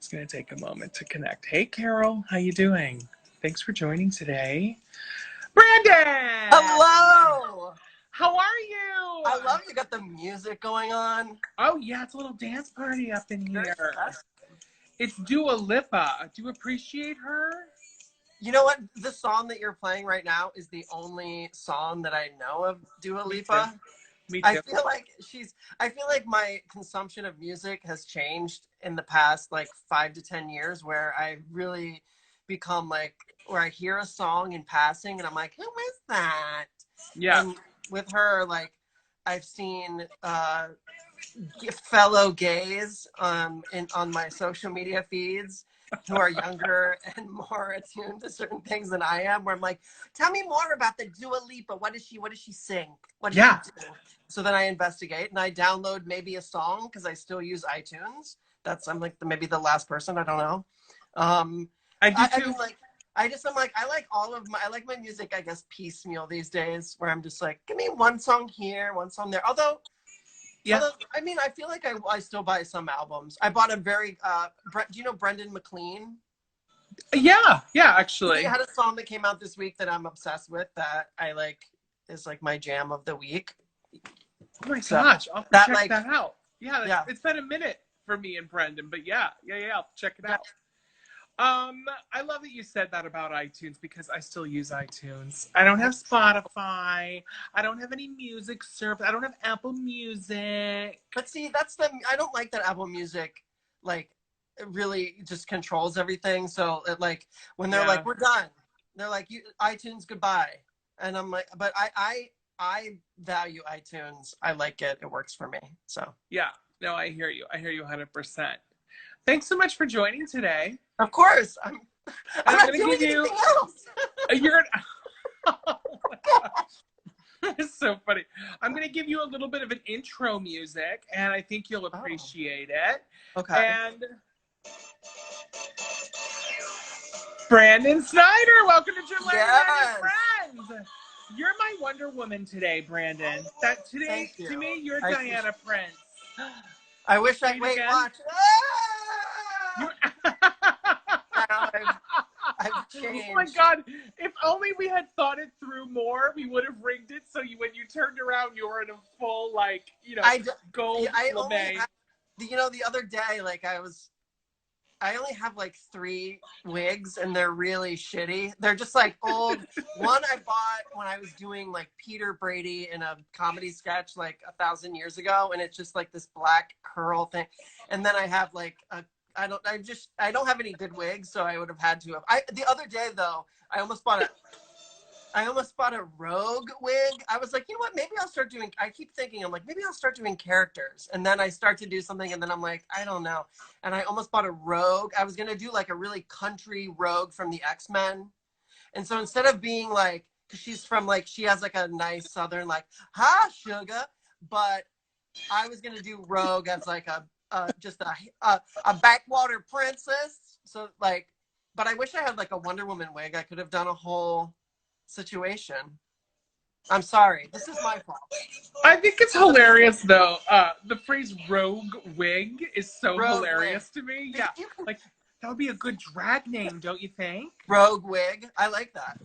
It's going to take a moment to connect. Hey, Carol, how you doing? Thanks for joining today. Brandon! Hello! How are you? I love you got the music going on. Oh, yeah, it's a little dance party up in here. It's Dua Lipa. Do you appreciate her? You know what? The song that you're playing right now is the only song that I know of Dua Lipa. Me too. I feel like my consumption of music has changed in the past like 5 to 10 years, where I really become like, where I hear a song in passing and I'm like, who is that? Yeah. And with her, like, I've seen fellow gays on my social media feeds who are younger and more attuned to certain things than I am, where I'm like, tell me more about the Dua Lipa. What does she sing? What does she do? So then I investigate and I download maybe a song, because I still use iTunes. I'm like maybe the last person, I don't know. I do too. I'm like, I like my music, I guess, piecemeal these days, where I'm just like, give me one song here, one song there. Although, I mean, I feel like I still buy some albums. I bought a very, do you know Brendan McLean? Yeah, actually. He had a song that came out this week that I'm obsessed with, that I like, is like my jam of the week. Oh my gosh, I'll check that out. Yeah, it's been a minute for me and Brendan, but yeah, I'll check it out. I love that you said that about iTunes, because I still use iTunes. I don't have Spotify. I don't have any music service. I don't have Apple Music. But see, I don't like that Apple Music, like, it really just controls everything. So it, like, when they're like, we're done, they're like, iTunes, goodbye. And I'm like, but I value iTunes. I like it. It works for me. So yeah, no, I hear you. I hear you 100%. Thanks so much for joining today. Of course. I'm not doing anything else. Oh my gosh. It's so funny. I'm going to give you a little bit of an intro music, and I think you'll appreciate it. Okay. And Brandon Snider, welcome to Your Friends. You're my Wonder Woman today, Brandon. To me, you're Diana Prince. I wish I watch. I've changed. Oh my God! If only we had thought it through more, we would have rigged it so when you turned around, you were in a full gold lame. The other day, like I only have like 3 wigs, and they're really shitty. They're just like old. One I bought when I was doing like Peter Brady in a comedy sketch like 1,000 years ago, and it's just like this black curl thing. And then I have like I don't have any good wigs, so I would have had to have. The other day though, I almost bought a rogue wig. I was like, you know what? Maybe I'll start doing. I keep thinking, I'm like, maybe I'll start doing characters, and then I start to do something, and then I'm like, I don't know. And I almost bought a rogue. I was gonna do like a really country rogue from the X-Men, and so instead of being like, because she's from like, she has like a nice southern like, "Hi, sugar," but I was gonna do rogue as like just a backwater princess. So like, but I wish I had like a Wonder Woman wig. I could have done a whole situation. I'm sorry. This is my fault. I think it's hilarious though. The phrase rogue wig is so hilarious to me. Yeah. Like, that would be a good drag name, don't you think? Rogue wig. I like that.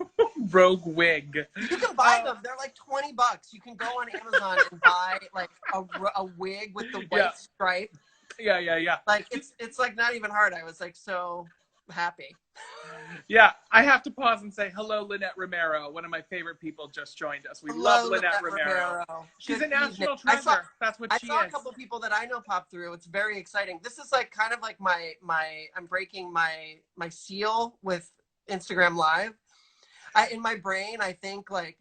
Rogue wig. You can buy them. They're like $20. You can go on Amazon and buy like a wig with the white stripe. Yeah. Like it's like not even hard. I was like so happy. Yeah, I have to pause and say hello, Lynette Romero. One of my favorite people just joined us. We love Lynette Romero. She's a national treasure. That's what she is. I saw a couple people that I know pop through. It's very exciting. This is like kind of like I'm breaking my seal with Instagram Live. In my brain, I think like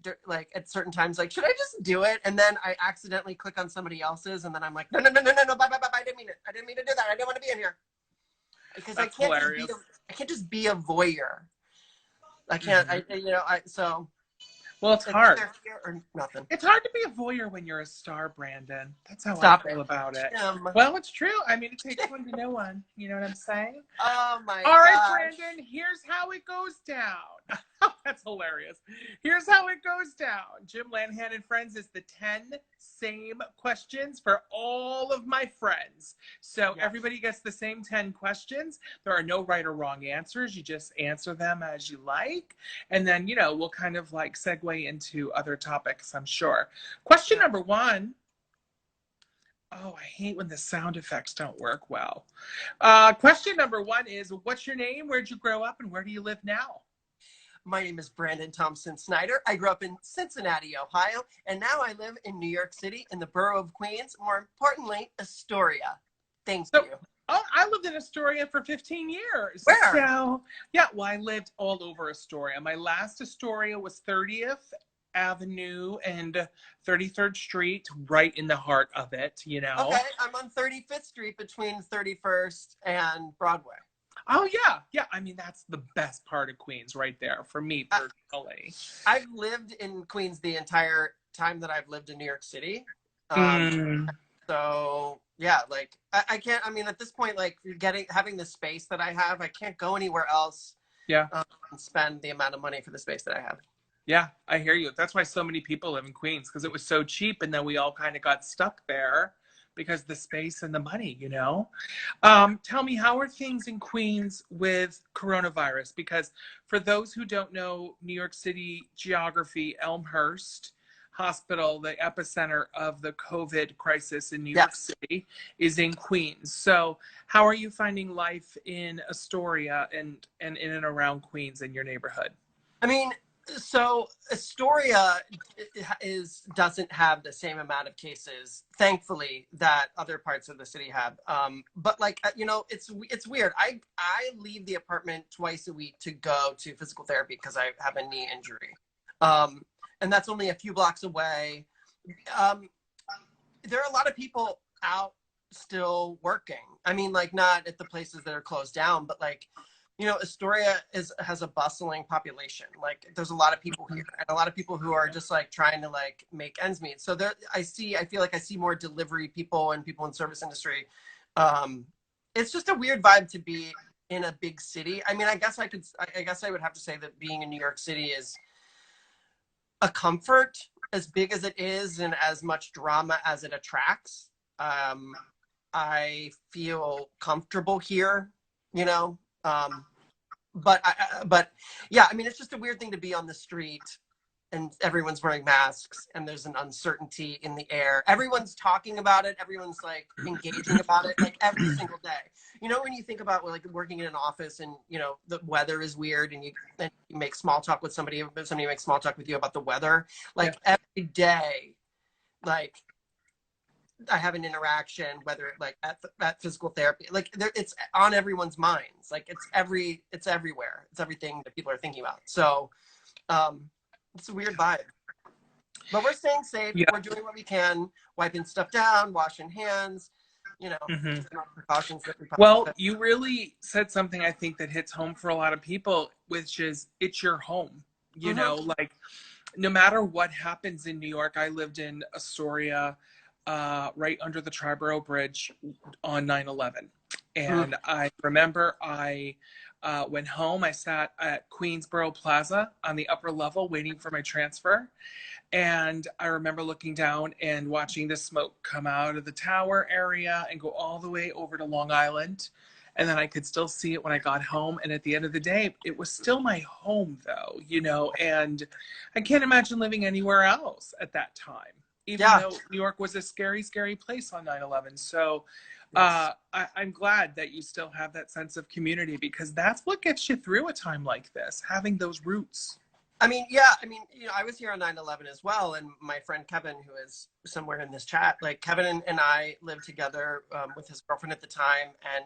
at certain times, like, should I just do it? And then I accidentally click on somebody else's, and then I'm like, no, bye. I didn't mean it. I didn't mean to do that. I didn't want to be in here. Because I can't just be a voyeur. I can't. Well, it's hard. Or nothing. It's hard to be a voyeur when you're a star, Brandon. That's how I feel about it. Well, it's true. I mean, it takes one to know one. You know what I'm saying? Oh my! All right, Brandon. Here's how it goes down. That's hilarious. Here's how it goes down. Jim Lanahan and Friends is the 10 same questions for all of my friends. So everybody gets the same 10 questions. There are no right or wrong answers. You just answer them as you like. And then, you know, we'll kind of like segue into other topics, I'm sure. Question number 1. Oh, I hate when the sound effects don't work well. Question number 1 is, what's your name? Where'd you grow up? And where do you live now? My name is Brandon Thompson Snider. I grew up in Cincinnati, Ohio, and now I live in New York City in the borough of Queens, more importantly, Astoria. Thank you. Oh, I lived in Astoria for 15 years. Where? So, yeah, well, I lived all over Astoria. My last Astoria was 30th Avenue and 33rd Street, right in the heart of it, you know. Okay, I'm on 35th Street between 31st and Broadway. Oh, yeah. Yeah, I mean, that's the best part of Queens right there for me personally. I've lived in Queens the entire time that I've lived in New York City. So, yeah, like, I can't, I mean, at this point, like, having the space that I have, I can't go anywhere else and spend the amount of money for the space that I have. Yeah, I hear you. That's why so many people live in Queens, because it was so cheap, and then we all kind of got stuck there because the space and the money, you know. Tell me, how are things in Queens with coronavirus? Because for those who don't know New York City geography, Elmhurst Hospital, the epicenter of the COVID crisis in New York City, is in Queens. So how are you finding life in Astoria and in and around Queens in your neighborhood? I mean, so Astoria doesn't have the same amount of cases, thankfully, that other parts of the city have. But like, you know, it's weird. I leave the apartment twice a week to go to physical therapy because I have a knee injury. And that's only a few blocks away. There are a lot of people out still working. I mean, like, not at the places that are closed down, but like, you know, Astoria has a bustling population. Like, there's a lot of people here and a lot of people who are just like trying to like make ends meet. So there, I feel like I see more delivery people and people in service industry. It's just a weird vibe to be in a big city. I mean, I guess I would have to say that being in New York City is a comfort, as big as it is and as much drama as it attracts. I feel comfortable here, you know. But yeah, I mean, it's just a weird thing to be on the street and everyone's wearing masks and there's an uncertainty in the air. Everyone's talking about it. Everyone's like engaging about it, like every single day. You know, when you think about like working in an office and, you know, the weather is weird and you make small talk with somebody makes small talk with you about the weather, like every day, like, I have an interaction, whether like at physical therapy, like it's on everyone's minds. Like it's everywhere. It's everything that people are thinking about. So it's a weird vibe, but we're staying safe. Yeah. We're doing what we can, wiping stuff down, washing hands, you know, precautions that we you really said something I think that hits home for a lot of people, which is it's your home, you know, like no matter what happens in New York. I lived in Astoria, right under the Triborough Bridge on 9/11. And I remember I went home. I sat at Queensboro Plaza on the upper level waiting for my transfer. And I remember looking down and watching the smoke come out of the tower area and go all the way over to Long Island. And then I could still see it when I got home. And at the end of the day, it was still my home though, you know, and I can't imagine living anywhere else at that time. Even though New York was a scary, scary place on 9/11. So I'm glad that you still have that sense of community, because that's what gets you through a time like this, having those roots. I mean, you know, I was here on 9/11 as well. And my friend Kevin, who is somewhere in this chat, like Kevin and I lived together with his girlfriend at the time. And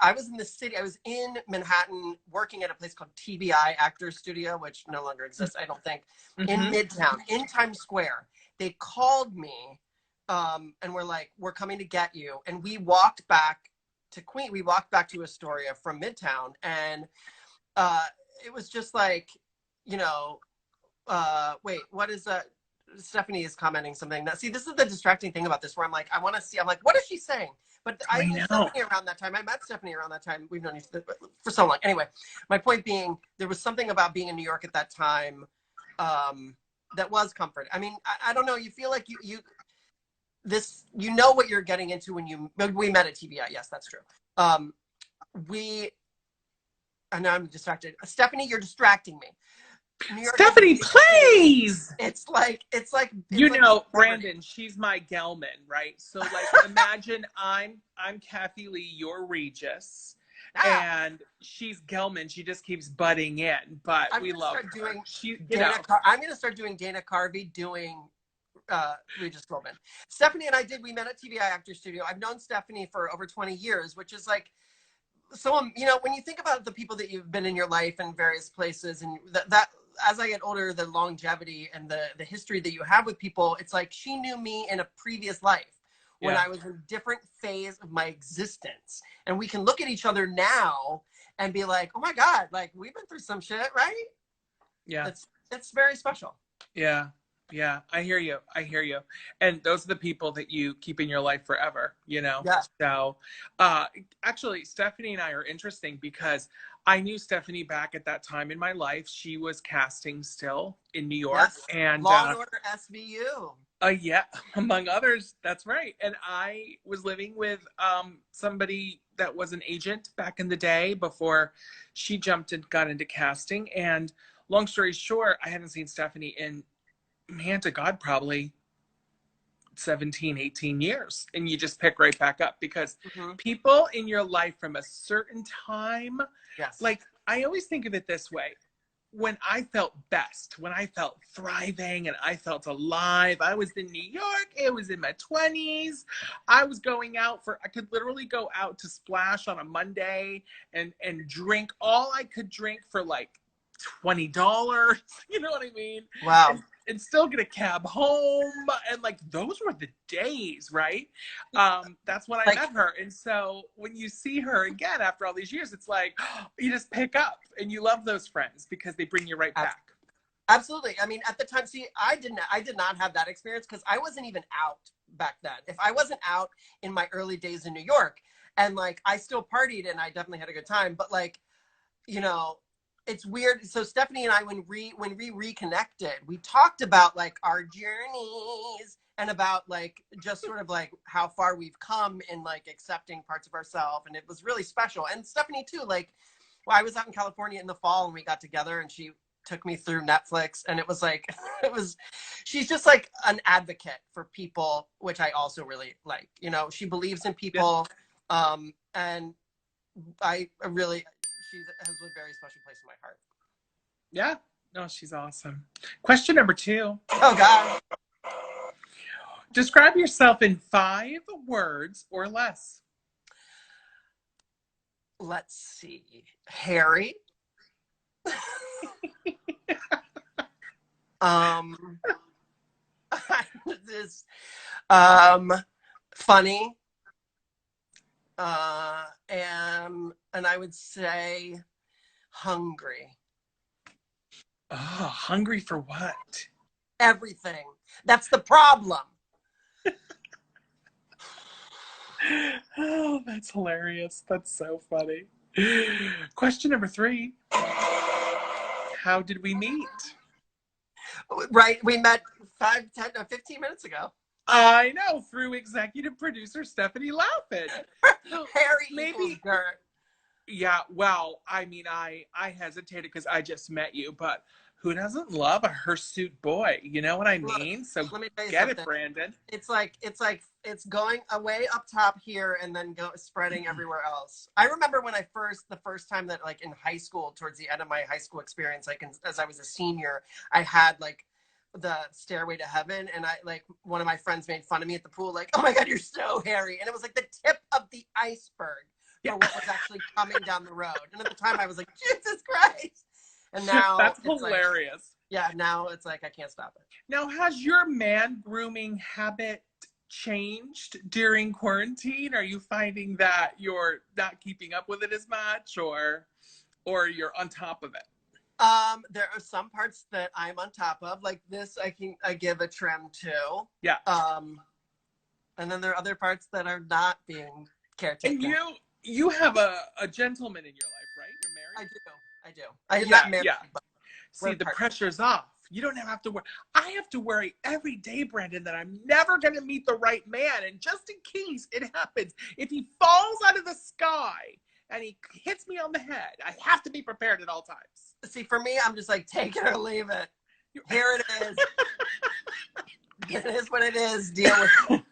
I was in the city, I was in Manhattan working at a place called TBI Actors Studio, which no longer exists, I don't think, in Midtown, in Times Square. They called me and were like, we're coming to get you. And we walked back to Queens. We walked back to Astoria from Midtown. And it was just like, you know, wait, what is that? Stephanie is commenting something. That, see, this is the distracting thing about this, where I'm like, I want to see. I'm like, what is she saying? But I knew Stephanie around that time. I met Stephanie around that time. We've known each other for so long. Anyway, my point being, there was something about being in New York at that time that was comfort. I mean, I don't know. You feel like you know what you're getting into when we met at TBI. Yes, that's true. And now I'm distracted. Stephanie, you're distracting me. Stephanie, please. It's like you know, Brandon, she's my Gelman, right? So like imagine I'm Kathy Lee, you're Regis, and she's Gelman. She just keeps butting in, but we love her. I'm gonna start doing Dana Carvey doing Regis Gelman. Stephanie and we met at TBI Actors Studio. I've known Stephanie for over 20 years, which is like, so you know, when you think about the people that you've been in your life in various places, and that as I get older, the longevity and the history that you have with people, it's like she knew me in a previous life when I was in a different phase of my existence. And we can look at each other now and be like, oh my God, like we've been through some shit, right? Yeah. It's very special. Yeah. Yeah. I hear you. And those are the people that you keep in your life forever, you know? Yeah. So, actually, Stephanie and I are interesting because I knew Stephanie back at that time in my life. She was casting still in New York. Yes. And Law and Order SVU. Yeah, among others. That's right. And I was living with somebody that was an agent back in the day before she jumped and got into casting. And long story short, I hadn't seen Stephanie in, man to God, probably 17, 18 years. And you just pick right back up because people in your life from a certain time, like I always think of it this way. When I felt best, when I felt thriving and I felt alive, I was in New York, it was in my 20s. I was going out I could literally go out to Splash on a Monday and drink all I could drink for like $20. You know what I mean? Wow. And still get a cab home. And like, those were the days, right? That's when I met her. And so when you see her again after all these years, it's like, you just pick up and you love those friends because they bring you right back. Absolutely. I mean, at the time, see, I did not have that experience because I wasn't even out back then. If I wasn't out in my early days in New York, and like, I still partied and I definitely had a good time, but like, you know, it's weird. So Stephanie and I, when we reconnected, we talked about like our journeys and about like just sort of like how far we've come in like accepting parts of ourselves. And it was really special. And Stephanie too, like, well, I was out in California in the fall and we got together and she took me through Netflix, and it was like, she's just like an advocate for people, which I also really like, you know, she believes in people. And I really, she has a very special place in my heart. Yeah. No, she's awesome. Question number 2. Oh God. Describe yourself in 5 words or less. Let's see. Hairy. This, funny. And I would say hungry. Oh, hungry for what? Everything. That's the problem. Oh, that's hilarious. That's so funny. Question number 3. How did we meet? Right. We met 5, 10, 15 minutes ago. I know, through executive producer Stephanie Laufin. Harry maybe Gert. Yeah, well, I mean, I hesitated because I just met you, but who doesn't love a hirsute boy? You know what I mean? Look, so let me tell you get something. it, Brandon. It's going away up top here and then spreading everywhere else. I remember when the first time that like in high school, towards the end of my high school experience, like as I was a senior, I had like the Stairway to Heaven, and I like one of my friends made fun of me at the pool, like, oh my God, you're so hairy. And it was like the tip of the iceberg for what was actually coming down the road. And at the time I was like, Jesus Christ. And now that's hilarious. Like, yeah, now it's like I can't stop it. Now, has your man grooming habit changed during quarantine? Are you finding that you're not keeping up with it as much, or you're on top of it? There are some parts that I'm on top of, like this. I give a trim to. Yeah. And then there are other parts that are not being caretaken. And you have a gentleman in your life, right? You're married. I do. I'm not married. Yeah. But see, the pressure's off. You don't have to worry. I have to worry every day, Brandon, that I'm never going to meet the right man. And just in case it happens, if he falls out of the sky and he hits me on the head, I have to be prepared at all times. See, for me, I'm just like, take it or leave it. Here it is. It is what it is. Deal with it.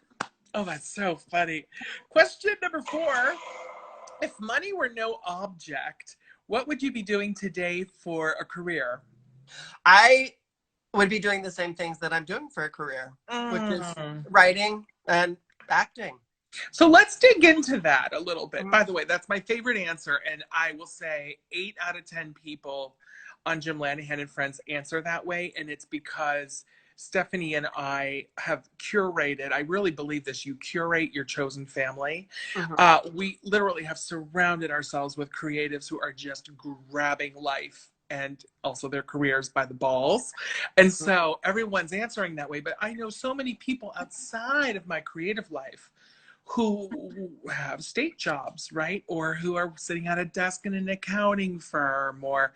Oh, that's so funny. Question number 4. If money were no object, what would you be doing today for a career? I would be doing the same things that I'm doing for a career, which is writing and acting. So let's dig into that a little bit. By the way, that's my favorite answer. And I will say 8 out of 10 people on Jim Lanahan and Friends answer that way. And it's because Stephanie and I have curated, I really believe this, you curate your chosen family. We literally have surrounded ourselves with creatives who are just grabbing life and also their careers by the balls. And so everyone's answering that way. But I know so many people outside of my creative life who have state jobs, right? Or who are sitting at a desk in an accounting firm or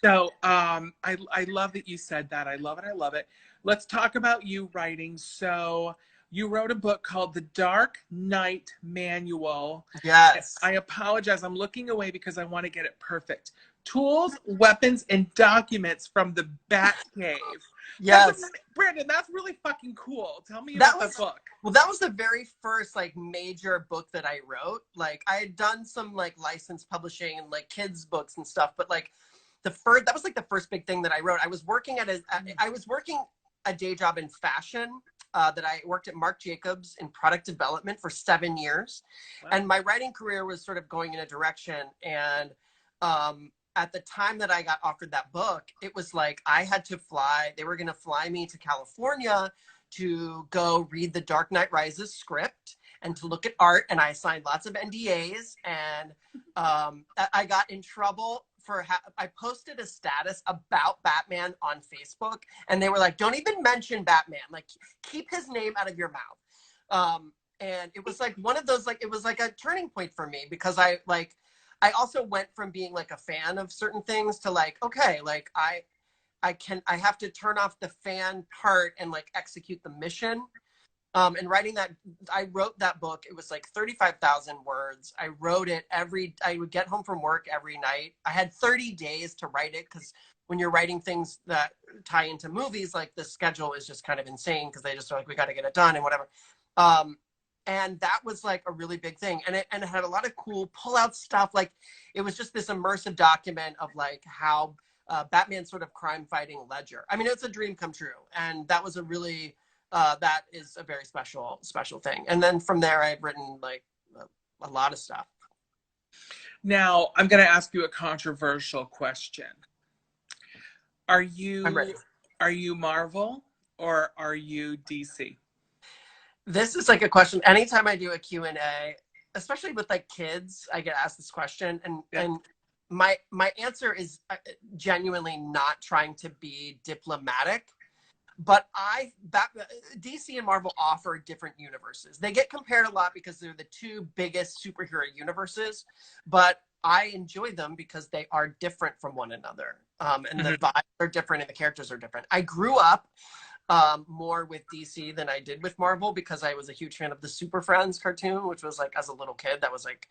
so I love that you said that. I love it. I love it. Let's talk about you writing. So you wrote a book called The Dark Knight Manual. Yes. I apologize. I'm looking away because I want to get it perfect. Tools, weapons, and documents from the Batcave. Yes. Brandon, that's really fucking cool. Tell me about that book. Well, that was the very first like major book that I wrote. Like I had done some like licensed publishing and like kids books and stuff, but like that was like the first big thing that I wrote. I was working a day job in fashion. That I worked at Marc Jacobs in product development for 7 years. Wow. And my writing career was sort of going in a direction. And at the time that I got offered that book, it was like I had to fly. They were going to fly me to California to go read the Dark Knight Rises script and to look at art. And I signed lots of NDAs. And I got in trouble I posted a status about Batman on Facebook, and they were like, don't even mention Batman. Like, keep his name out of your mouth. And it was like one of those, like, it was like a turning point for me because I also went from being like a fan of certain things to like, okay, like I have to turn off the fan part and like execute the mission. And writing that, I wrote that book. It was like 35,000 words. I wrote it I would get home from work every night. I had 30 days to write it because when you're writing things that tie into movies, like the schedule is just kind of insane because they just are like, we got to get it done and whatever. And that was like a really big thing. And it had a lot of cool pull-out stuff. Like it was just this immersive document of like how Batman's sort of crime-fighting ledger. I mean, it's a dream come true. And that was a really... that is a very special thing. And then from there, I've written like a lot of stuff. Now, I'm going to ask you a controversial question. Are you Marvel or are you DC? This is like a question. Anytime I do a Q&A, especially with like kids, I get asked this question. And my answer is genuinely not trying to be diplomatic. But DC and Marvel offer different universes. They get compared a lot because they're the 2 biggest superhero universes, but I enjoy them because they are different from one another. And the vibes are different and the characters are different. I grew up more with DC than I did with Marvel because I was a huge fan of the Super Friends cartoon, which was like, as a little kid, that was like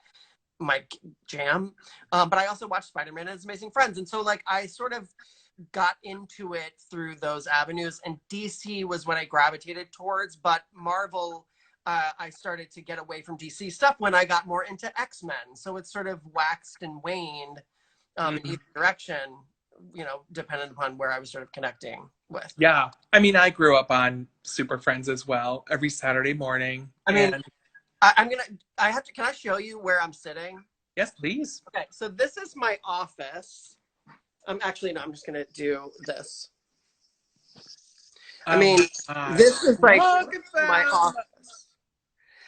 my jam. But I also watched Spider-Man and His Amazing Friends. And so like, I sort of got into it through those avenues, and DC was what I gravitated towards, but Marvel, I started to get away from DC stuff when I got more into X-Men. So it sort of waxed and waned in either direction, you know, depending upon where I was sort of connecting with. Yeah. I mean, I grew up on Super Friends as well, every Saturday morning. I mean, can I show you where I'm sitting? Yes, please. Okay. So this is my office. I'm just going to do this. I mean, this is like my office.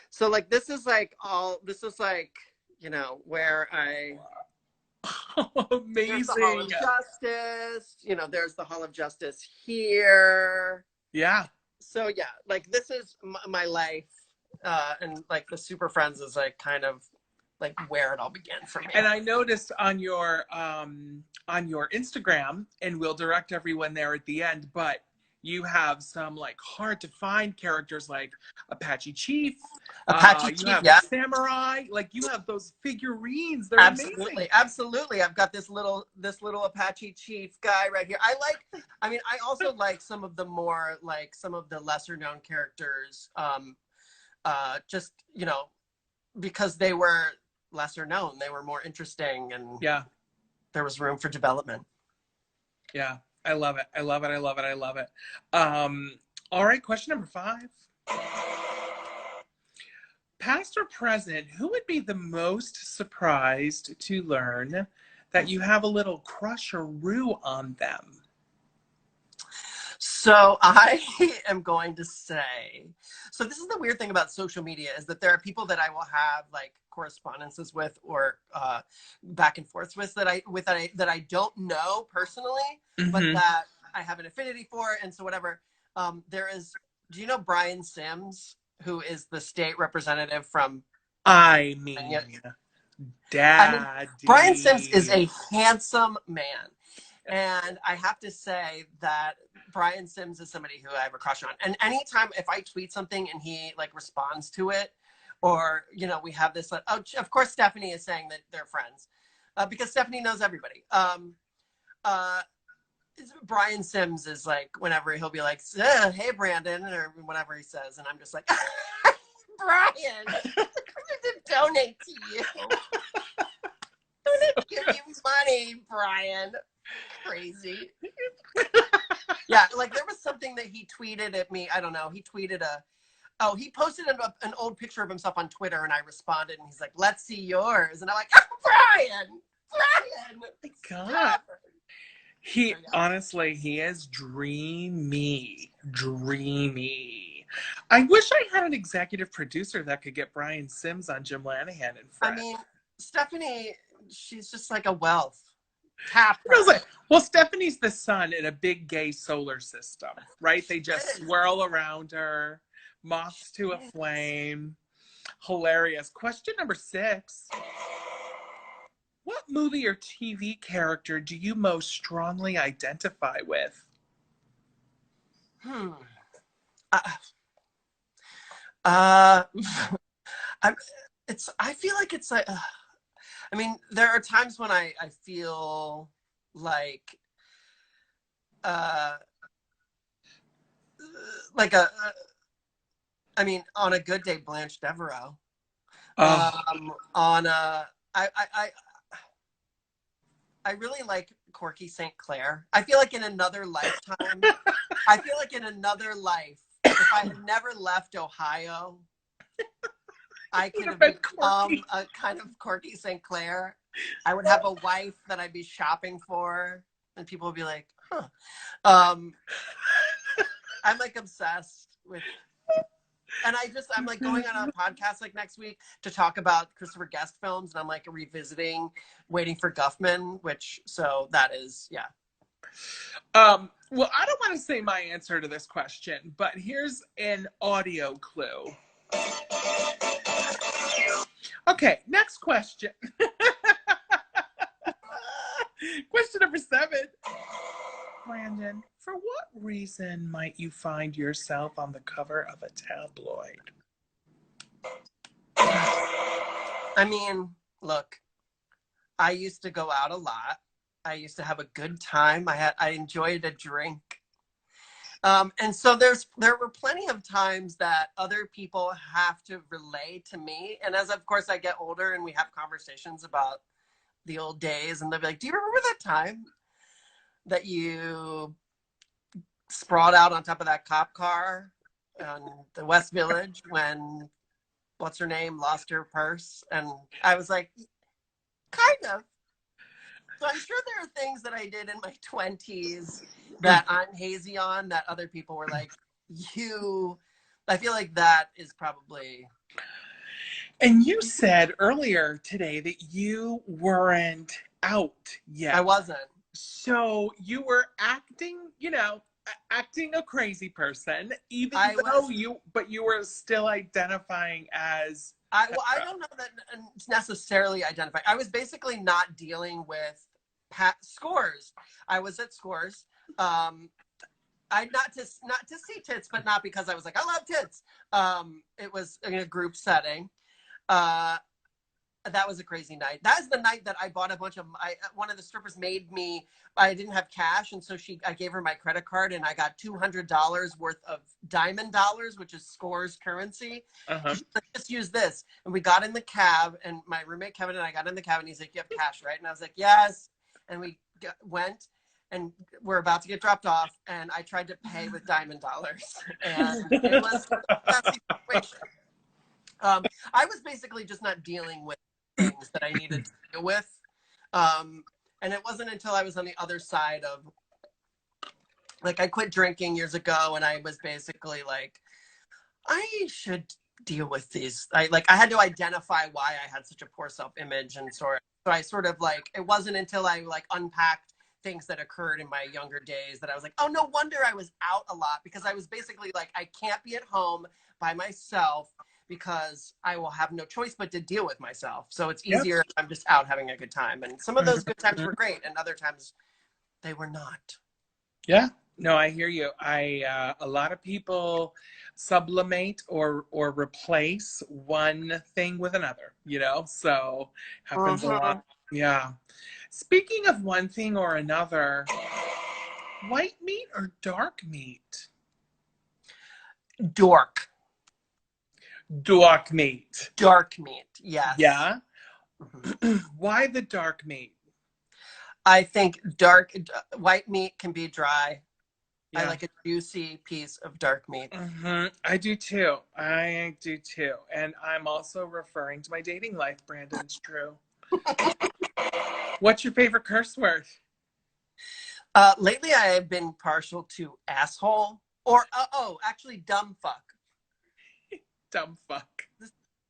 So like, this is like, you know, where Amazing. There's the Hall of Justice. You know, there's the Hall of Justice here. Yeah. So yeah, like this is my life, and like the Super Friends is like kind of like where it all began for me. And I noticed on your Instagram, and we'll direct everyone there at the end, but you have some like hard to find characters like Apache Chief. You have Samurai. Like you have those figurines. They're amazing. Absolutely. I've got this little Apache Chief guy right here. I also like some of the more like some of the lesser known characters. Just, you know, because they were lesser known, they were more interesting, and yeah, there was room for development. Yeah. I love it. I love it. I love it. I love it. All right. Question number 5. Past or present, who would be the most surprised to learn that you have a little crush or rue on them? So I am going to say, so this is the weird thing about social media, is that there are people that I will have like correspondences with or back and forth with that I don't know personally, but that I have an affinity for, and so whatever. Do you know Brian Sims, who is the state representative from? Brian Sims is a handsome man. And I have to say that Brian Sims is somebody who I have a crush on. And anytime if I tweet something and he like responds to it, or, you know, we have this, of course, Stephanie is saying that they're friends because Stephanie knows everybody. Brian Sims is like, whenever he'll be like, hey, Brandon, or whatever he says. And I'm just like, Brian, I'm going to donate to you. I'm going to give you money, Brian. Crazy. Yeah, like there was something that he tweeted at me. I don't know. He tweeted he posted an old picture of himself on Twitter, and I responded, and he's like, let's see yours. And I'm like, Brian! Oh my God. Honestly, he is dreamy. I wish I had an executive producer that could get Brian Sims on Jim Lanahan and Friends. I mean, Stephanie, she's just like a wealth. Well, Stephanie's the sun in a big gay solar system, right? They just swirl around her, moths to a flame. Hilarious. Question number 6. What movie or TV character do you most strongly identify with? I feel like it's like, I mean, there are times when I feel like I mean, on a good day, Blanche Devereaux. I really like Corky St. Clair. I feel like in another lifetime, if I had never left Ohio, I could have become a kind of Corky St. Clair. I would have a wife that I'd be shopping for, and people would be like, huh. I'm like obsessed with, and I'm like going on a podcast like next week to talk about Christopher Guest films, and I'm like revisiting Waiting for Guffman, so that is, yeah. Well, I don't want to say my answer to this question, but here's an audio clue. Okay, next question. Question number 7. Brandon, for what reason might you find yourself on the cover of a tabloid? I mean, look, I used to go out a lot. I used to have a good time. I enjoyed a drink. And so there were plenty of times that other people have to relay to me. And as, of course, I get older and we have conversations about the old days, and they'll be like, do you remember that time that you sprawled out on top of that cop car in the West Village when what's her name lost her purse? And I was like, kind of. So I'm sure there are things that I did in my 20s that I'm hazy on that other people were like, I feel like that is probably. And you said earlier today that you weren't out yet. I wasn't. So you were acting, acting a crazy person, but you were still identifying as. I don't know that necessarily identifying. I was basically not dealing with Scores. I was at Scores. Not to see tits, but not because I was like, I love tits. It was in a group setting. That was a crazy night. That is the night that I bought a bunch of. One of the strippers made me. I didn't have cash, and so I gave her my credit card, and I got $200 worth of diamond dollars, which is Scores currency. She's like, just use this. And we got in the cab, and my roommate Kevin and I got in the cab, and he's like, "You have cash, right?" And I was like, "Yes." And we went, and we're about to get dropped off, and I tried to pay with diamond dollars, and it was a messy situation. I was basically just not dealing with things that I needed to deal with. And it wasn't until I was on the other side of, like, I quit drinking years ago, and I was basically like, I should deal with these. I had to identify why I had such a poor self-image, and so I sort of like, it wasn't until I like unpacked things that occurred in my younger days that I was like, oh, no wonder I was out a lot, because I was basically like, I can't be at home by myself because I will have no choice but to deal with myself. So it's easier if I'm just out having a good time. And some of those good times were great, and other times they were not. Yeah, no, I hear you. A lot of people sublimate or replace one thing with another, so happens a lot. Yeah. Speaking of one thing or another, white meat or dark meat? Dark meat. Dark meat, yes. Yeah? Why the dark meat? I think white meat can be dry. Yeah. I like a juicy piece of dark meat. I do too. And I'm also referring to my dating life, Brandon. It's true. What's your favorite curse word? Lately, I have been partial to asshole, or actually dumb fuck. Dumb fuck.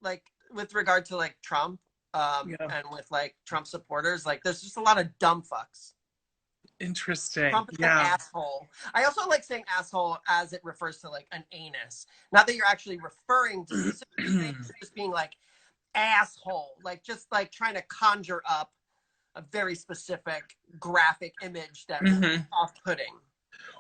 Like, with regard to like Trump, and with like Trump supporters, like there's just a lot of dumb fucks. Interesting. Trump is an asshole. I also like saying asshole as it refers to like an anus. Not that you're actually referring to specific things, just being like asshole, like just like trying to conjure up a very specific graphic image that is off-putting.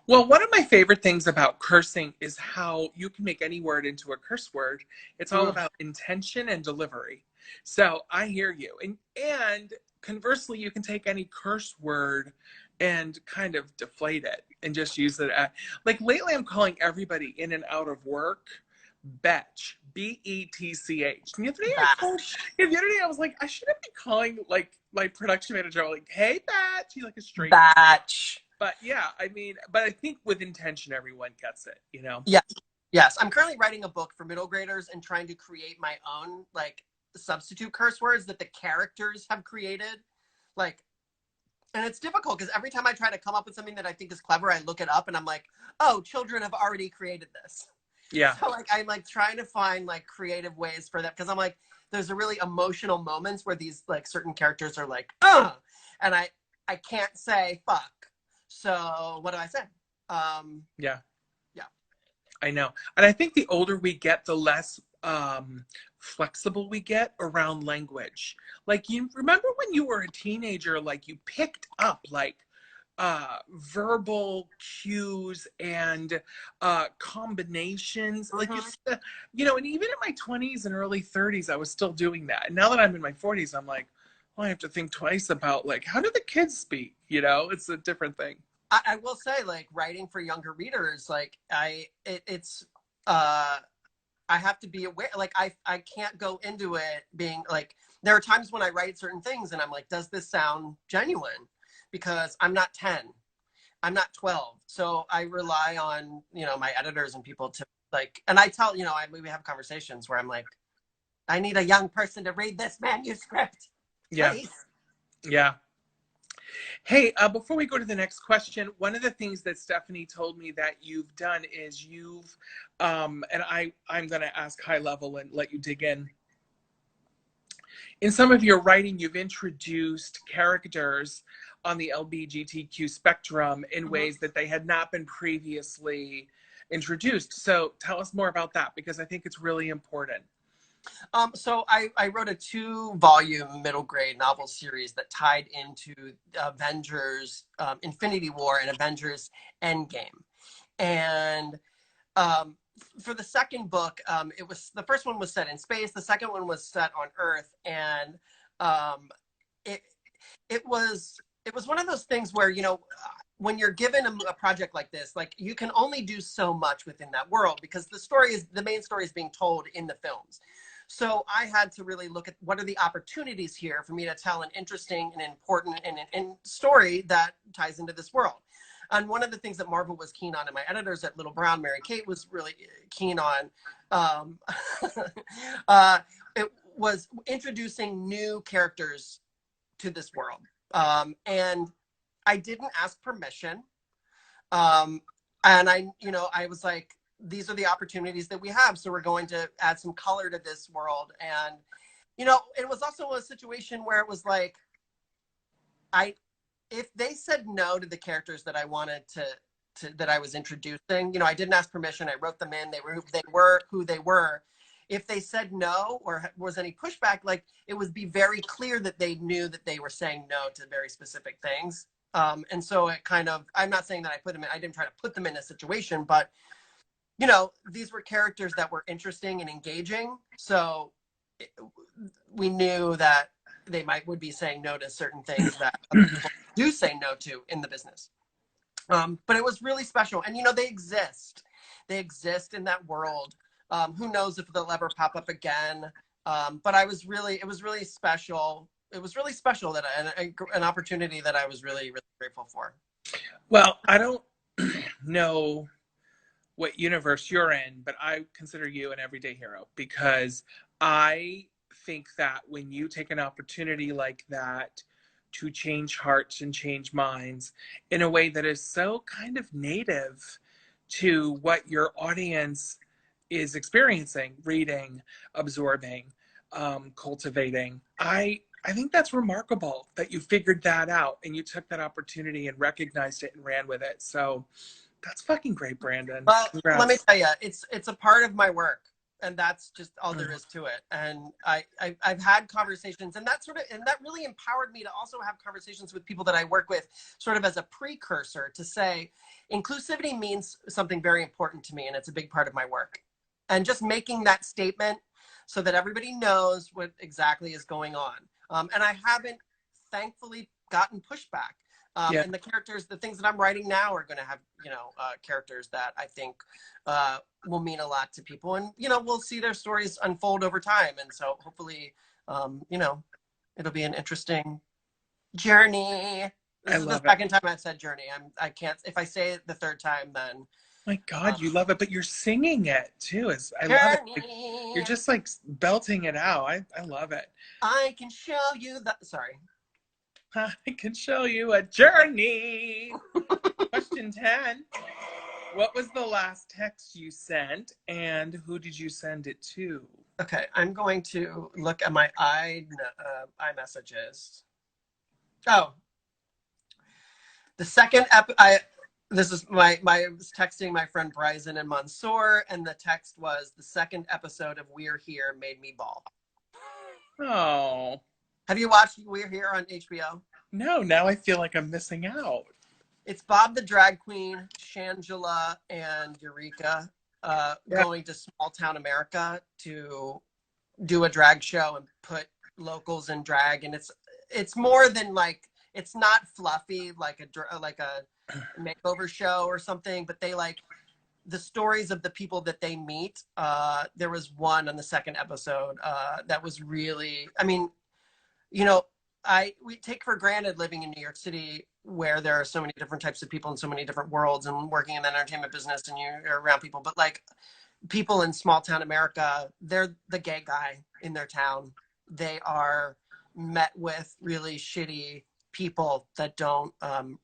Well, one of my favorite things about cursing is how you can make any word into a curse word. It's all about intention and delivery. So I hear you. And conversely, you can take any curse word and kind of deflate it and just use it like lately I'm calling everybody in and out of work betch, B-E-T-C-H. And the other day I was like, I shouldn't be calling like my production manager like, hey batch, he's like a straight batch. But yeah, I mean, but I think with intention everyone gets it, Yes, I'm currently writing a book for middle graders and trying to create my own like substitute curse words that the characters have created. Like, and it's difficult because every time I try to come up with something that I think is clever, I look it up and I'm like, oh, children have already created this. Yeah. So like, I'm like trying to find like creative ways for that, because I'm like, there's a really emotional moments where these like certain characters are like, and I can't say fuck. So what do I say? Yeah. I know. And I think the older we get, the less flexible we get around language. Like, you remember when you were a teenager, like you picked up like verbal cues and combinations, like and even in my 20s and early 30s I was still doing that. And now that I'm in my 40s, I'm like, well, I have to think twice about like, how do the kids speak? It's a different thing. I will say, like, writing for younger readers, like I have to be aware, like I can't go into it being like, there are times when I write certain things and I'm like, does this sound genuine? Because I'm not 10, I'm not 12. So I rely on, my editors and people to like, and I tell, we have conversations where I'm like, I need a young person to read this manuscript. Yeah. Please. Yeah. Hey, before we go to the next question, one of the things that Stephanie told me that you've done is you've, and I'm going to ask high level and let you dig in. in some of your writing, you've introduced characters on the LBGTQ spectrum in ways that they had not been previously introduced. So tell us more about that, because I think it's really important. So I wrote a 2-volume middle grade novel series that tied into Avengers Infinity War and Avengers Endgame. And for the second book, the first one was set in space. The second one was set on Earth. And it was one of those things where, you know, when you're given a project like this, like, you can only do so much within that world, because the main story is being told in the films. So I had to really look at what are the opportunities here for me to tell an interesting and important and story that ties into this world. And one of the things that Marvel was keen on, and my editors at Little Brown, Mary Kate, was really keen on, it was introducing new characters to this world. And I didn't ask permission. And I was like, these are the opportunities that we have. So we're going to add some color to this world. And, you know, it was also a situation where it was like, if they said no to the characters that I wanted that I was introducing, you know, I didn't ask permission. I wrote them in. They were who they were. If they said no or was any pushback, like, it would be very clear that they knew that they were saying no to very specific things. And so it kind of, I'm not saying that I didn't try to put them in a situation, but, you know, these were characters that were interesting and engaging. So we knew that they would be saying no to certain things that other people do say no to in the business. But it was really special. And, you know, they exist in that world. Who knows if they'll ever pop up again. But it was really special. It was really special, that an opportunity that I was really, really grateful for. Well, I don't know what universe you're in, but I consider you an everyday hero, because I think that when you take an opportunity like that to change hearts and change minds in a way that is so kind of native to what your audience is experiencing, reading, absorbing, cultivating, I think that's remarkable that you figured that out and you took that opportunity and recognized it and ran with it. So that's fucking great, Brandon. Well, congrats. Let me tell you, it's a part of my work, and that's just all there is to it. And I've had conversations, and that really empowered me to also have conversations with people that I work with, sort of as a precursor to say, inclusivity means something very important to me, and it's a big part of my work. And just making that statement so that everybody knows what exactly is going on. And I haven't, thankfully, gotten pushback. And the things that I'm writing now are going to have, you know, characters that I think will mean a lot to people. And, you know, we'll see their stories unfold over time. And so hopefully, you know, it'll be an interesting journey. This is the second time I've said journey. I can't, if I say it the third time, then. My God, you love it, but you're singing it too. I love it. You're just like belting it out. I love it. I can show you sorry. I can show you a journey. Question 10. What was the last text you sent, and who did you send it to? Okay, I'm going to look at my iMessages. Oh, the second this is I was texting my friend Bryson and Mansoor, and the text was, the second episode of We're Here made me bawl. Oh. Have you watched We're Here on HBO? No, now I feel like I'm missing out. It's Bob the drag queen, Shangela, and Eureka going to small town America to do a drag show and put locals in drag. And it's more than like, it's not fluffy like a makeover show or something, but they like the stories of the people that they meet. There was one on the second episode that was really, I mean, you know, we take for granted living in New York City, where there are so many different types of people in so many different worlds, and working in the entertainment business, and you're around people. But like people in small town America, they're the gay guy in their town. They are met with really shitty people that don't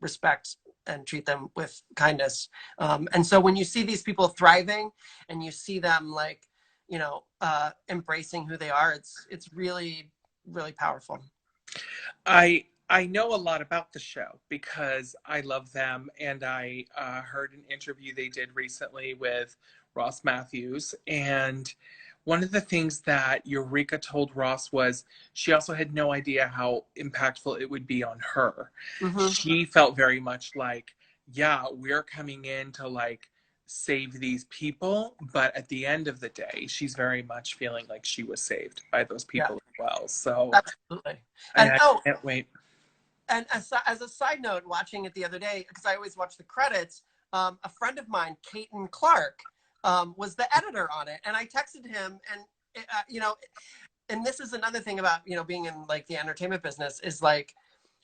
respect and treat them with kindness. And so when you see these people thriving and you see them like, you know, embracing who they are, it's really really powerful. I know a lot about the show because I love them, and I heard an interview they did recently with Ross Matthews, and one of the things that Eureka told Ross was she also had no idea how impactful it would be on her. Mm-hmm. She felt very much like, yeah, we're coming in to like save these people, but at the end of the day, she's very much feeling like she was saved by those people as well. So absolutely. And I can't wait. And as a side note, watching it the other day, because I always watch the credits, a friend of mine, Caton Clark, was the editor on it. And I texted him, and, you know, and this is another thing about, you know, being in like the entertainment business is like,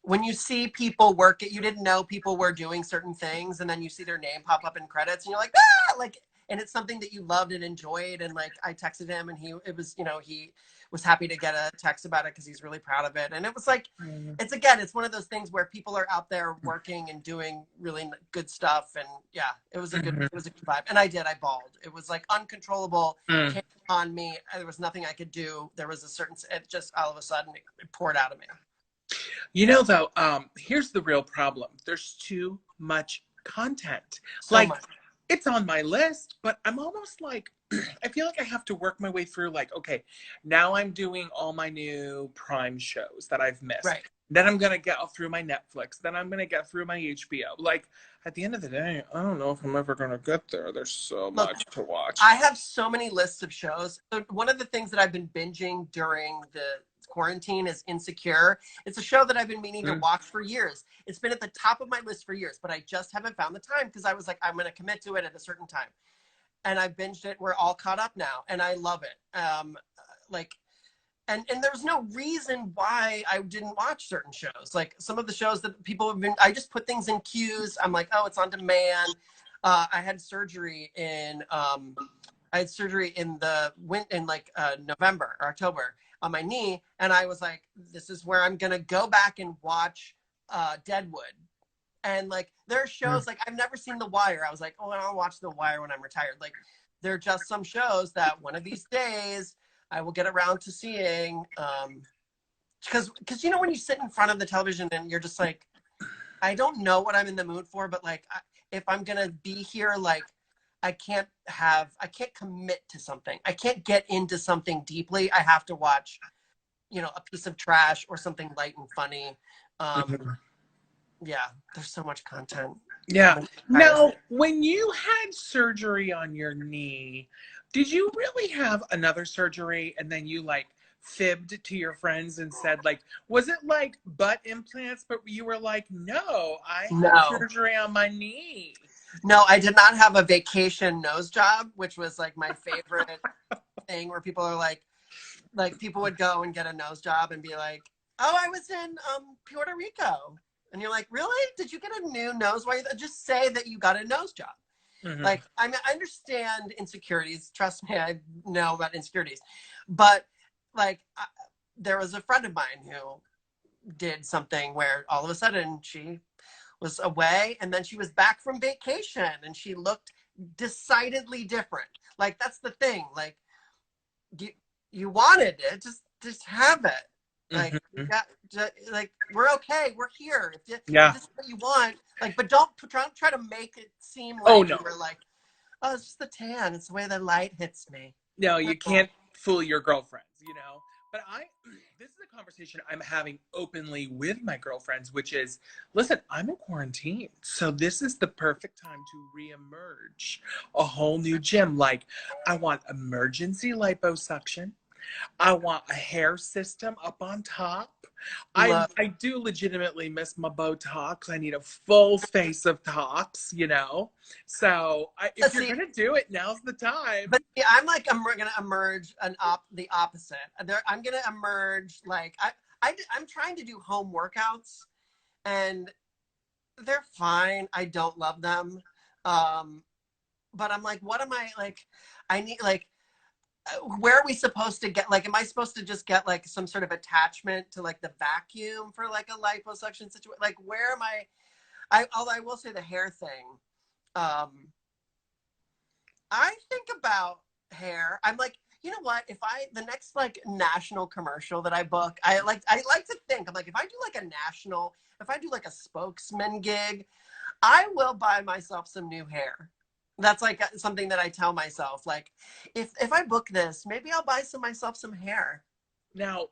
when you see people work it, you didn't know people were doing certain things, and then you see their name pop up in credits, and you're like, ah, like, and it's something that you loved and enjoyed. And like, I texted him, and he was happy to get a text about it because he's really proud of it. And it was like, it's one of those things where people are out there working and doing really good stuff. And yeah, it was a good vibe. And I bawled. It was like uncontrollable, came on me. There was nothing I could do. There was it just all of a sudden it poured out of me. You know, though, here's the real problem. There's too much content. So much. It's on my list, but I'm almost like, I feel like I have to work my way through like, okay, now I'm doing all my new Prime shows that I've missed. Right. Then I'm going to get through my Netflix. Then I'm going to get through my HBO. Like, at the end of the day, I don't know if I'm ever going to get there. There's so much to watch. I have so many lists of shows. So one of the things that I've been binging during the quarantine is Insecure. It's a show that I've been meaning to watch for years. It's been at the top of my list for years, but I just haven't found the time because I was like, I'm going to commit to it at a certain time. And I binged it. We're all caught up now, and I love it. And there's no reason why I didn't watch certain shows. Like some of the shows that people have been, I just put things in queues. I'm like, oh, it's on demand. I had surgery in November or October on my knee, and I was like, this is where I'm gonna go back and watch Deadwood. And like there are shows like I've never seen The Wire. I was like, oh, I'll watch The Wire when I'm retired. Like there are just some shows that one of these days I will get around to seeing. Because you know when you sit in front of the television and you're just like, I don't know what I'm in the mood for, but like if I'm gonna be here, like I can't commit to something. I can't get into something deeply. I have to watch, you know, a piece of trash or something light and funny. Yeah, there's so much content. Yeah. Now, when you had surgery on your knee, did you really have another surgery and then you like fibbed to your friends and said like, was it like butt implants, but you were like, no, I had surgery on my knee? No, I did not have a vacation nose job, which was like my favorite thing where people are like people would go and get a nose job and be like, oh, I was in Puerto Rico. And you're like, really? Did you get a new nose? Why? Just say that you got a nose job. Like, I mean, I understand insecurities. Trust me, I know about insecurities. But like, there was a friend of mine who did something where all of a sudden she was away and then she was back from vacation and she looked decidedly different. Like, that's the thing. Like, you wanted it, just have it. Like, you got, like, we're okay. We're here. If this is what you want, like, but don't try to make it seem like you were like, oh, it's just the tan. It's the way the light hits me. No, you can't fool your girlfriends, you know. But this is a conversation I'm having openly with my girlfriends, which is, listen, I'm in quarantine. So this is the perfect time to reemerge a whole new gym. Like, I want emergency liposuction. I want a hair system up on top. I do legitimately miss my Botox. I need a full face of tox, you know? So if you're going to do it, now's the time. But yeah, I'm going to emerge the opposite. I'm going to emerge like, I'm trying to do home workouts and they're fine. I don't love them. But I'm like, what am I like? I need like, where are we supposed to get, like, am I supposed to just get like some sort of attachment to like the vacuum for like a liposuction situation? Like, where am although I will say the hair thing, I think about hair. I'm like, you know what? The next like national commercial that I book, I like to think, I'm like, if I do like a spokesman gig, I will buy myself some new hair. That's like something that I tell myself. Like, if I book this, maybe I'll buy myself some hair. Now,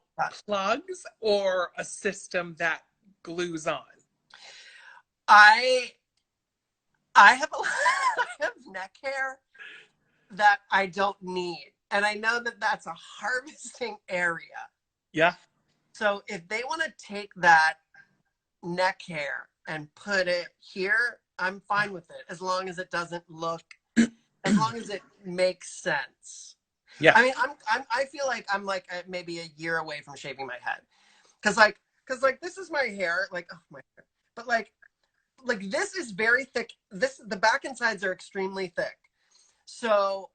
plugs or a system that glues on? I have I have neck hair that I don't need. And I know that that's a harvesting area. Yeah. So if they want to take that neck hair and put it here, I'm fine with it, as long as it doesn't look, as long as it makes sense. Yeah. I mean, I feel like I'm like maybe a year away from shaving my head, because like this is my hair, like, oh, my hair, but like this is very thick. The back and sides are extremely thick. So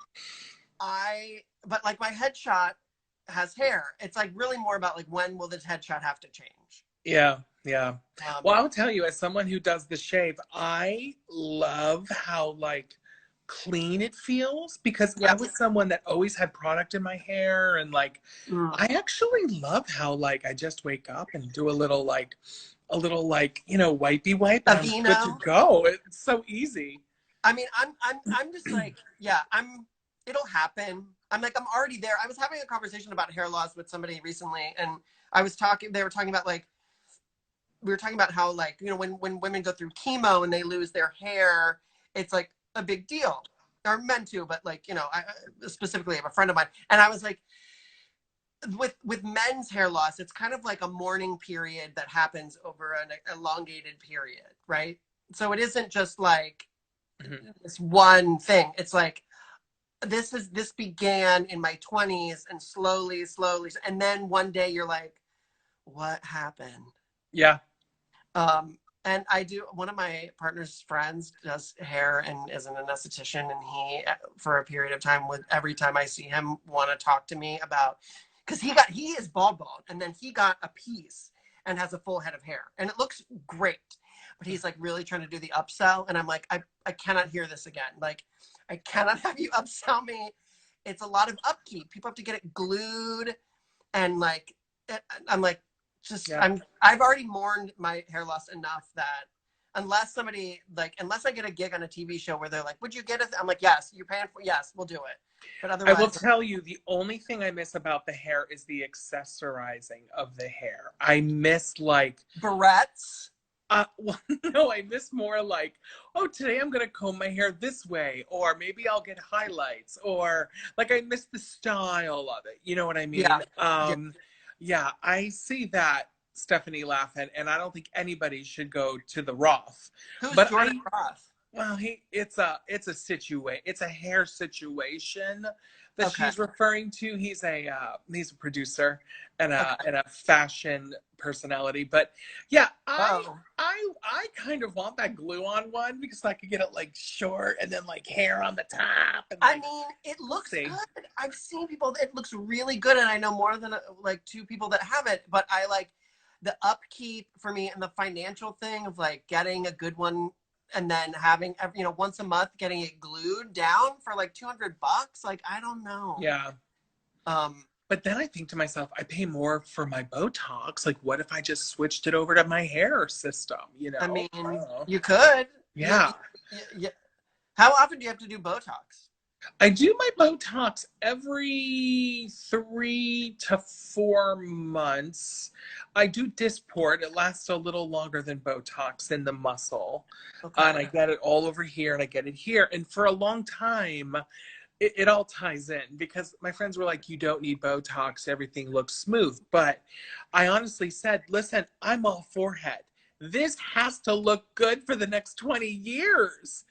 but like my headshot has hair. It's like really more about like, when will this headshot have to change? Yeah. Yeah. Well, I'll tell you, as someone who does the shave, I love how like clean it feels, because I was someone that always had product in my hair, and like I actually love how like I just wake up and do a little like wipey wipe, and I'm good to go. It's so easy. I mean, I'm just like, yeah, it'll happen. I'm like, I'm already there. I was having a conversation about hair loss with somebody recently, and they were talking about like, we were talking about how like, you know, when women go through chemo and they lose their hair, it's like a big deal, or men too, but like, you know, I specifically have a friend of mine, and I was like, with men's hair loss, it's kind of like a mourning period that happens over an elongated period, right? So it isn't just like this one thing. It's like, this began in my 20s, and slowly, and then one day you're like, what happened? Yeah. And one of my partner's friends does hair and is an esthetician, and he, for a period of time, would, every time I see him, want to talk to me about, because he is bald, and then he got a piece and has a full head of hair, and it looks great, but he's like really trying to do the upsell, and I'm like, I cannot hear this again. Like, I cannot have you upsell me. It's a lot of upkeep. People have to get it glued, and like, I'm like, just, I've already mourned my hair loss enough that unless I get a gig on a TV show where they're like, would you get it? I'm like, yes, you're paying for, yes, we'll do it. But otherwise, I will tell you, the only thing I miss about the hair is the accessorizing of the hair. I miss like barrettes. Well, no, I miss more like, oh, today I'm going to comb my hair this way, or maybe I'll get highlights, or like, I miss the style of it. You know what I mean? Yeah, I see that, Stephanie, laughing, and I don't think anybody should go to the Roth. Who's Jordan Roth? Well, it's a hair situation that she's referring to. He's a producer and a fashion personality. But yeah, I kind of want that glue-on one, because I could get it like short and then like hair on the top. And, like, I mean, it looks good. I've seen people. It looks really good, and I know more than like 2 people that have it. But I like the upkeep for me, and the financial thing of like getting a good one, and then having, you know, once a month getting it glued down for like $200. Like, I don't know. Yeah. But then I think to myself, I pay more for my Botox. Like, what if I just switched it over to my hair system? You know, I mean, you could. Yeah. How often do you have to do Botox? I do my Botox every 3 to 4 months. I do Dysport. It lasts a little longer than Botox in the muscle. And I get it all over here, and I get it here. And for a long time, it all ties in, because my friends were like, you don't need Botox. Everything looks smooth. But I honestly said, listen, I'm all forehead. This has to look good for the next 20 years.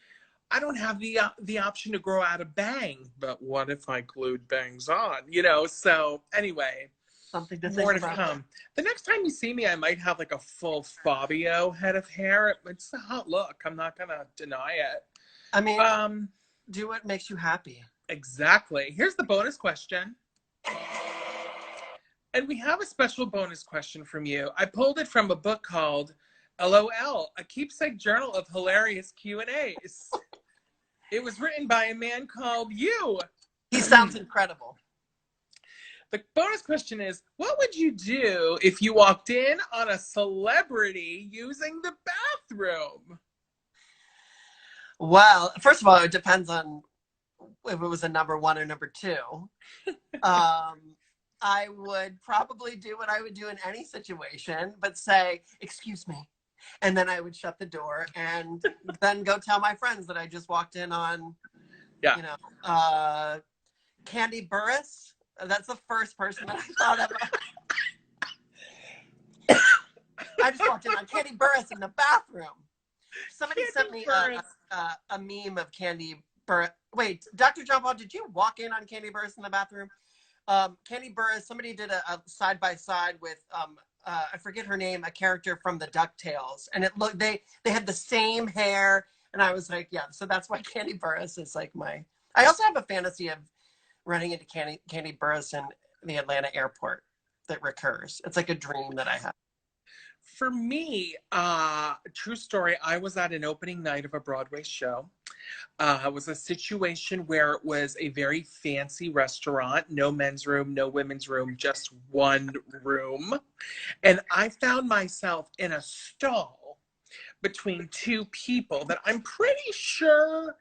I don't have the option to grow out a bang, but what if I glued bangs on? You know, so anyway, something to more think to about. come. The next time you see me, I might have like a full Fabio head of hair. It's a hot look. I'm not gonna deny it. I mean, do what makes you happy. Exactly. Here's the bonus question. And we have a special bonus question from you. I pulled it from a book called LOL, a keepsake journal of hilarious Q&As. It was written by a man called you. He sounds incredible. The bonus question is, what would you do if you walked in on a celebrity using the bathroom? Well, first of all, it depends on if it was a number one or number two. I would probably do what I would do in any situation, but say, excuse me. And then I would shut the door and then go tell my friends that I just walked in on, you know, Candy Burris. That's the first person that I thought of. I just walked in on Candy Burris in the bathroom. Somebody sent me a meme of Candy Burris. Wait, Dr. John Paul, did you walk in on Candy Burris in the bathroom? Candy Burris, somebody did a side-by-side with, I forget her name, a character from the DuckTales. And it looked, they had the same hair. And I was like, yeah, so that's why Candy Burris is like I also have a fantasy of running into Candy Burris in the Atlanta airport that recurs. It's like a dream that I have. For me, true story, I was at an opening night of a Broadway show. It was a situation where it was a very fancy restaurant, no men's room, no women's room, just one room. And I found myself in a stall between two people that I'm pretty sure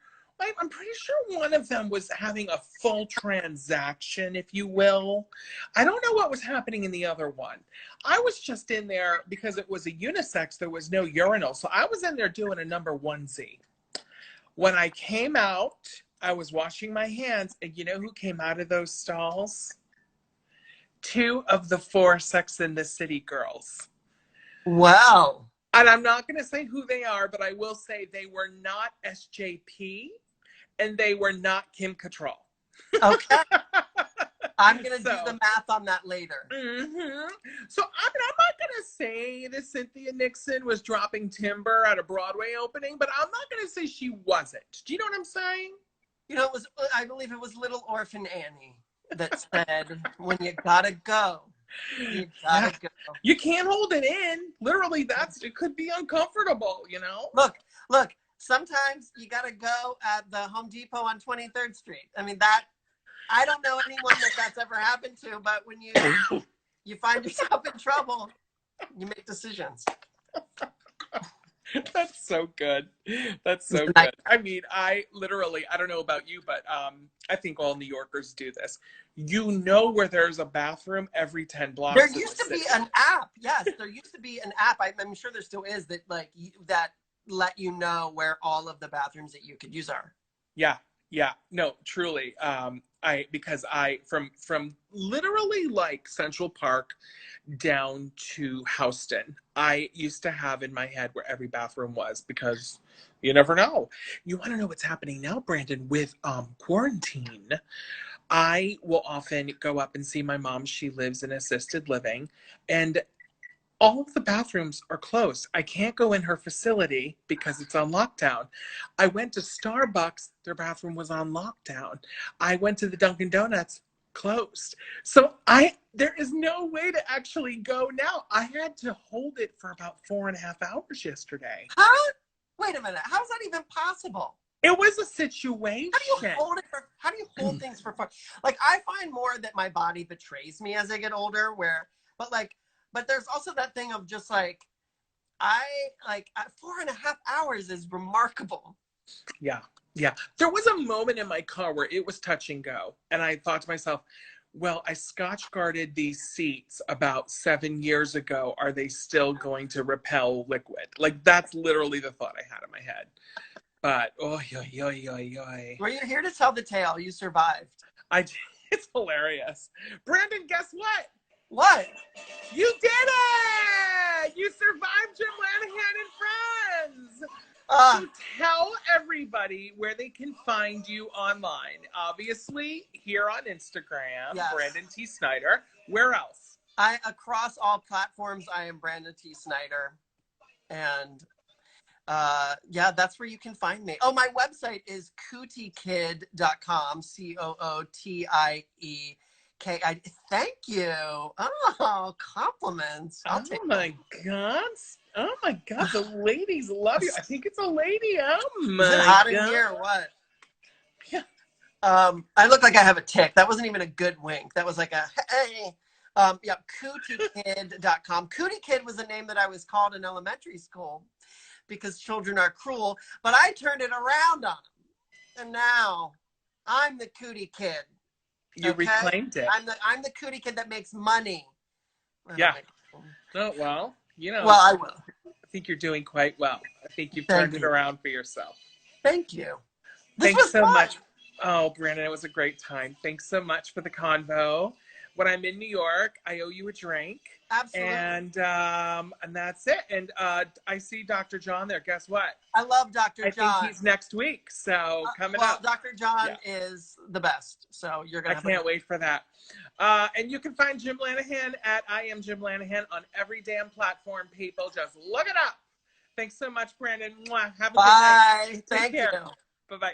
one of them was having a full transaction, if you will. I don't know what was happening in the other one. I was just in there because it was a unisex. There was no urinal. So I was in there doing a number onesie. When I came out, I was washing my hands. And you know who came out of those stalls? 2 of the 4 Sex and the City girls. Wow. And I'm not going to say who they are, but I will say they were not SJP and they were not Kim Cattrall. Okay. I'm going to do the math on that later. Mm-hmm. So I'm not going to say that Cynthia Nixon was dropping timber at a Broadway opening, but I'm not going to say she wasn't. Do you know what I'm saying? You know, I believe it was Little Orphan Annie that said, when you got to go. You gotta go. You can't hold it in. Literally, it could be uncomfortable, you know? Look, sometimes you gotta go at the Home Depot on 23rd Street. I mean, I don't know anyone that's ever happened to, but when you find yourself in trouble, you make decisions. That's so good. That's so good. I mean, I don't know about you, but I think all New Yorkers do this. You know where there's a bathroom every 10 blocks. There used to be an app. Yes, there used to be an app. I'm sure there still is that that let you know where all of the bathrooms that you could use are. Yeah. No, truly. Because from literally like Central Park down to Houston, I used to have in my head where every bathroom was, because you never know. You want to know what's happening now, Brandon, with quarantine. I will often go up and see my mom. She lives in assisted living, and all of the bathrooms are closed. I can't go in her facility because it's on lockdown. I went to Starbucks, their bathroom was on lockdown. I went to the Dunkin' Donuts, closed. So there is no way to actually go now. I had to hold it for about 4.5 hours yesterday. Huh? Wait a minute. How's that even possible? It was a situation. How do you hold things for fun? Like, I find more that my body betrays me as I get older, but there's also that thing of just 4.5 hours is remarkable. Yeah. There was a moment in my car where it was touch and go. And I thought to myself, well, I Scotch guarded these seats about 7 years ago. Are they still going to repel liquid? Like, that's literally the thought I had in my head. But, Were you here to tell the tale? You survived. It's hilarious. Brandon, guess what? What? You did it! You survived Jim Lanahan and Friends! So tell everybody where they can find you online. Obviously, here on Instagram, yes. Brandon T. Snider. Where else? Across all platforms, I am Brandon T. Snider. And that's where you can find me. Oh, my website is cootiekid.com, COOTIEKI. Thank you. Oh, compliments. Oh my God, the ladies love you. I think it's a lady. Oh my God. Is it hot in here or what? Yeah. I look like I have a tick. That wasn't even a good wink. That was like a hey. Yeah, CootieKid.com. Cootie Kid was a name that I was called in elementary school because children are cruel, but I turned it around on them. And now I'm the Cootie Kid. You reclaimed it. I'm the Cootie Kid that makes money. Yeah. Oh, well, you know. Well, I will. I think you're doing quite well. I think you've turned it around for yourself. Thank you. Thanks so much. Oh, Brandon, it was a great time. Thanks so much for the convo. When I'm in New York, I owe you a drink. Absolutely. And that's it. And I see Dr. John there. Guess what? I love Dr. John. I think he's next week. So coming up. Dr. John is the best. So you're going to I can't wait for that. And you can find Jim Lanahan at I Am Jim Lanahan on every damn platform, people. Just look it up. Thanks so much, Brandon. Mwah. Have a good night. Bye. Thank you. Bye-bye.